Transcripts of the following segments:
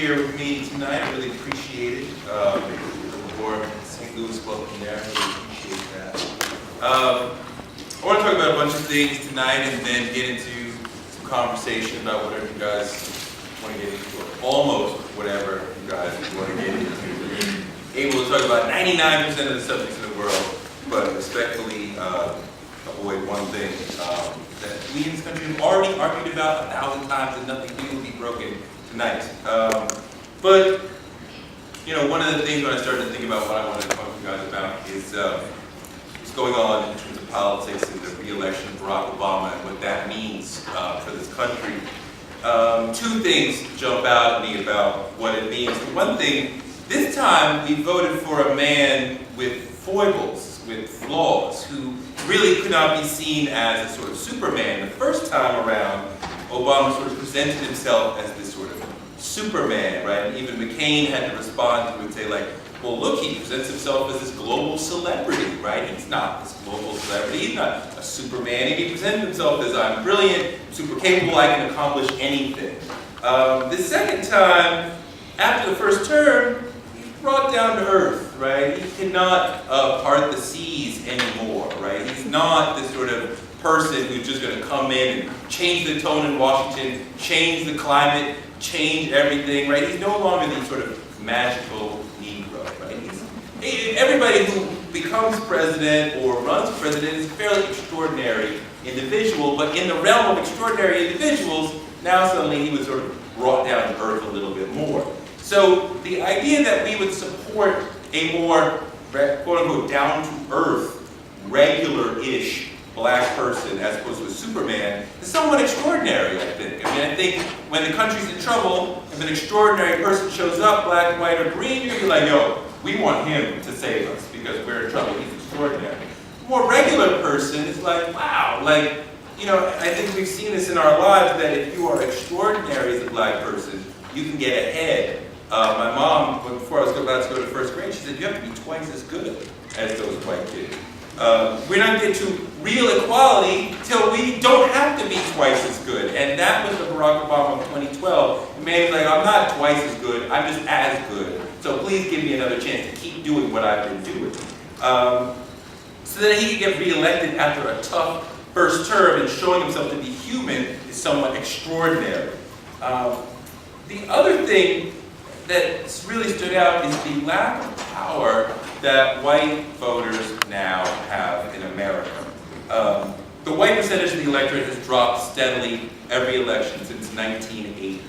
here with me tonight. I really appreciate it. For St. Louis welcome there, I really appreciate that. I want to talk about a bunch of things tonight and then get into some conversation about whatever you guys want to get into, or almost whatever you guys want to get into. We're able to talk about 99% of the subjects in the world, but respectfully avoid one thing that we in this country have already argued about 1,000 times and nothing new will be broken tonight. But you know, one of the things when I started to think about what I wanted to talk to you guys about is what's going on in terms of politics and the re-election of Barack Obama and what that means for this country. Two things jump out at me about what it means. For one thing, this time we voted for a man with foibles, with flaws, who really could not be seen as a sort of Superman. The first time around, Obama sort of presented himself as this sort of Superman, right? And even McCain had to respond to it and say, like, well, look, he presents himself as this global celebrity, right? He's not this global celebrity. He's not a Superman. He presents himself as, I'm brilliant, super capable, I can accomplish anything. The second time, after the first term, he's brought down to earth, right? He cannot part the seas anymore, right? He's not this sort of person who's just going to come in and change the tone in Washington, change the climate, change everything, right? He's no longer the sort of magical Negro, right? Everybody who becomes president or runs for president is a fairly extraordinary individual, but in the realm of extraordinary individuals, now suddenly he was sort of brought down to earth a little bit more. So the idea that we would support a more, quote-unquote, down-to-earth, regular-ish black person as opposed to a Superman is somewhat extraordinary, I think. I mean, I think when the country's in trouble, if an extraordinary person shows up, black, white, or green, you're gonna be like, yo, we want him to save us because we're in trouble, he's extraordinary. A more regular person is like, wow, like, you know, I think we've seen this in our lives that if you are extraordinary as a black person, you can get ahead. My mom, before I was about to go to first grade, she said, you have to be twice as good as those white kids. We're not getting to real equality till we don't have to be twice as good. And that was the Barack Obama of 2012. The man was like, I'm not twice as good, I'm just as good. So please give me another chance to keep doing what I've been doing. So that he could get reelected after a tough first term and showing himself to be human is somewhat extraordinary. The other thing that really stood out is the lack of power that white voters now have in America. The white percentage of the electorate has dropped steadily every election since 1980.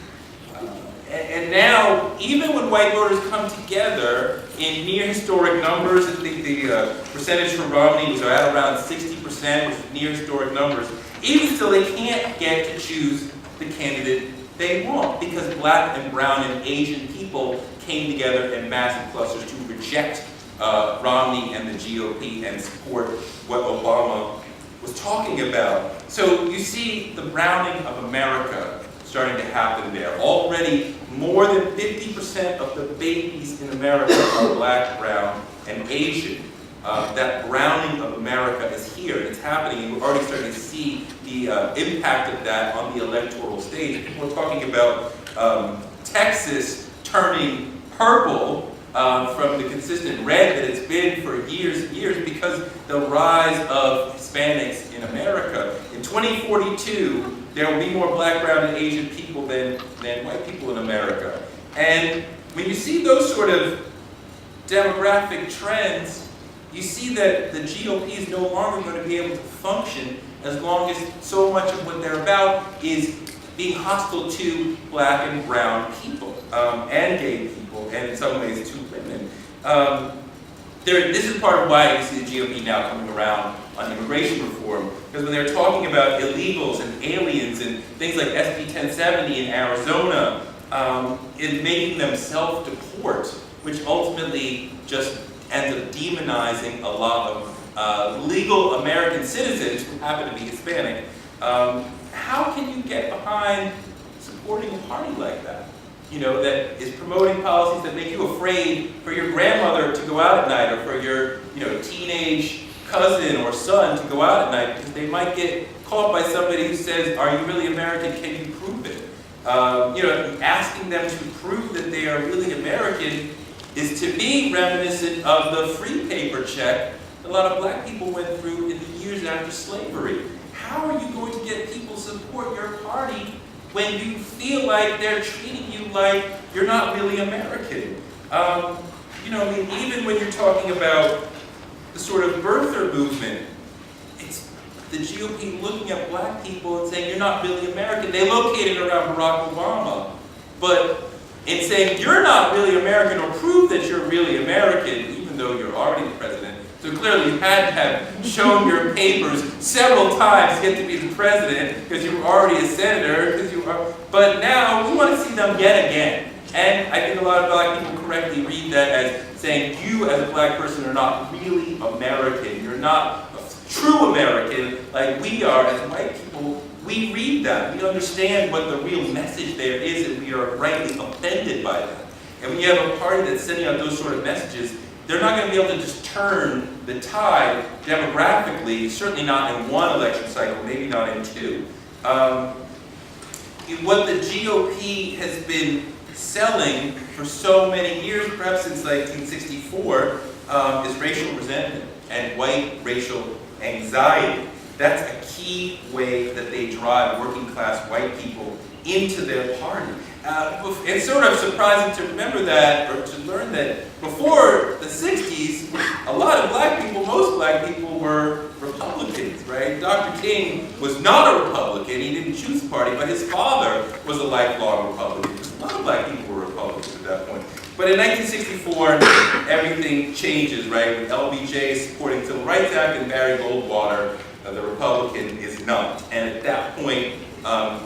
And now, even when white voters come together in near historic numbers, I think the percentage for Romney was at around 60%, which is near historic numbers, even still they can't get to choose the candidate they want because black and brown and Asian people came together in massive clusters to reject Romney and the GOP and support what Obama was talking about. So you see the browning of America starting to happen there. Already more than 50% of the babies in America are black, brown, and Asian. That browning of America is here, it's happening, and we're already starting to see the impact of that on the electoral stage. People are talking about Texas turning purple from the consistent red that it's been for years and years because the rise of Hispanics in America. In 2042, there will be more black, brown, and Asian people than white people in America. And when you see those sort of demographic trends, you see that the GOP is no longer going to be able to function as long as so much of what they're about is being hostile to black and brown people, and gay people, and in some ways to women. This is part of why you see the GOP now coming around on immigration reform, because when they're talking about illegals and aliens and things like SB 1070 in Arizona, in making them self-deport, which ultimately just ends up demonizing a lot of legal American citizens who happen to be Hispanic. How can you get behind supporting a party like that? You know, that is promoting policies that make you afraid for your grandmother to go out at night or for your, you know, teenage cousin or son to go out at night because they might get caught by somebody who says, are you really American? Can you prove it? Asking them to prove that they are really American is to me reminiscent of the free paper check a lot of black people went through in the years after slavery. How are you going to get people to support your party when you feel like they're treating you like you're not really American? Even when you're talking about the sort of birther movement, it's the GOP looking at black people and saying, you're not really American. They located around Barack Obama. But in saying, you're not really American, or prove that you're really American, even though you're already the president. So clearly you had to have shown your papers several times to get to be the president, because you were already a senator, but now we want to see them yet again. And I think a lot of black people correctly read that as saying, you as a black person are not really American. You're not a true American like we are as white people. We read that. We understand what the real message there is, and we are rightly offended by that. And when you have a party that's sending out those sort of messages, they're not going to be able to just turn the tide demographically, certainly not in one election cycle, maybe not in two. What the GOP has been selling for so many years, perhaps since 1964, is racial resentment and white racial anxiety. That's a key way that they drive working class white people into their party. It's sort of surprising to remember that, or to learn that before the 60s, a lot of black people, most black people were Republicans, right? Dr. King was not a Republican, he didn't choose the party, but his father was a lifelong Republican. A lot of black people were Republicans at that point. But in 1964, everything changes, right? With LBJ supporting the Civil Rights Act and Barry Goldwater, the Republican, is not. And at that point,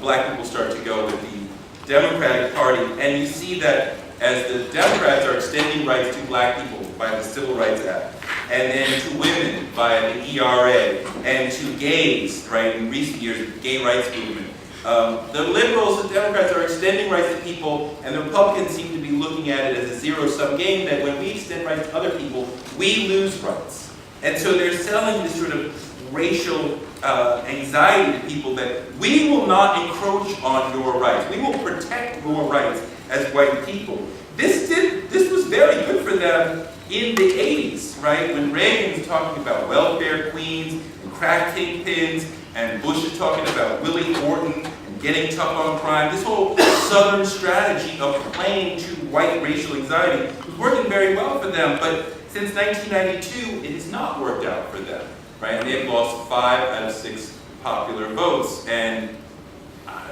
black people start to go with the Democratic Party, and you see that as the Democrats are extending rights to black people by the Civil Rights Act, and then to women by the ERA, and to gays, right, in recent years, the gay rights movement. The liberals, the Democrats are extending rights to people, and the Republicans seem to be looking at it as a zero-sum game, that when we extend rights to other people, we lose rights. And so they're selling this sort of racial anxiety to people that we will not encroach on your rights. We will protect your rights as white people. This was very good for them in the 80s, right? When Reagan was talking about welfare queens and crack kingpins, and Bush is talking about Willie Horton and getting tough on crime. This whole Southern strategy of playing to white racial anxiety was working very well for them, but since 1992, it has not worked out for them. Right? And they've lost 5 out of 6 popular votes. And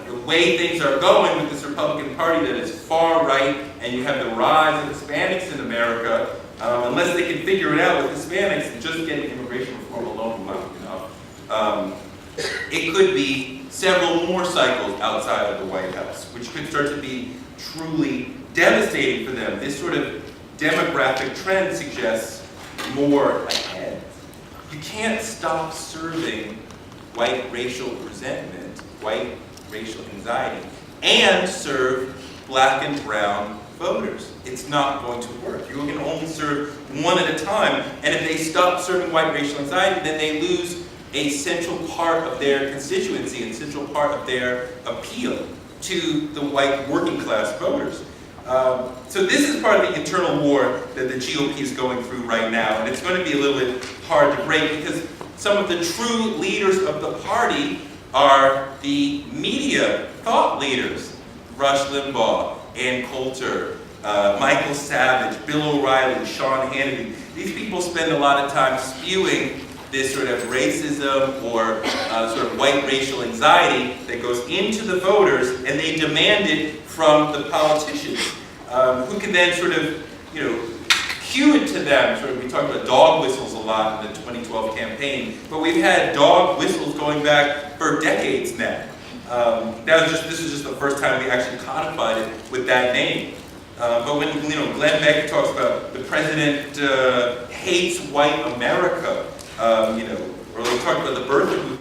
the way things are going with this Republican Party that is far right, and you have the rise of Hispanics in America, unless they can figure it out with Hispanics, and just getting immigration reform alone will not be enough. It could be several more cycles outside of the White House, which could start to be truly devastating for them. This sort of demographic trend suggests more ahead. You can't stop serving white racial resentment, white racial anxiety, and serve black and brown voters. It's not going to work. You can only serve one at a time, and if they stop serving white racial anxiety, then they lose a central part of their constituency and central part of their appeal to the white working class voters. So this is part of the internal war that the GOP is going through right now, and it's going to be a little bit hard to break because some of the true leaders of the party are the media thought leaders. Rush Limbaugh, Ann Coulter, Michael Savage, Bill O'Reilly, Sean Hannity. These people spend a lot of time spewing this sort of racism or sort of white racial anxiety that goes into the voters, and they demand it from the politicians, who can then sort of, cue it to them. Sort of, we talked about dog whistles a lot in the 2012 campaign, but we've had dog whistles going back for decades now. This is just the first time we actually codified it with that name. But when Glenn Beck talks about the president hates white America, or we talked about the birth of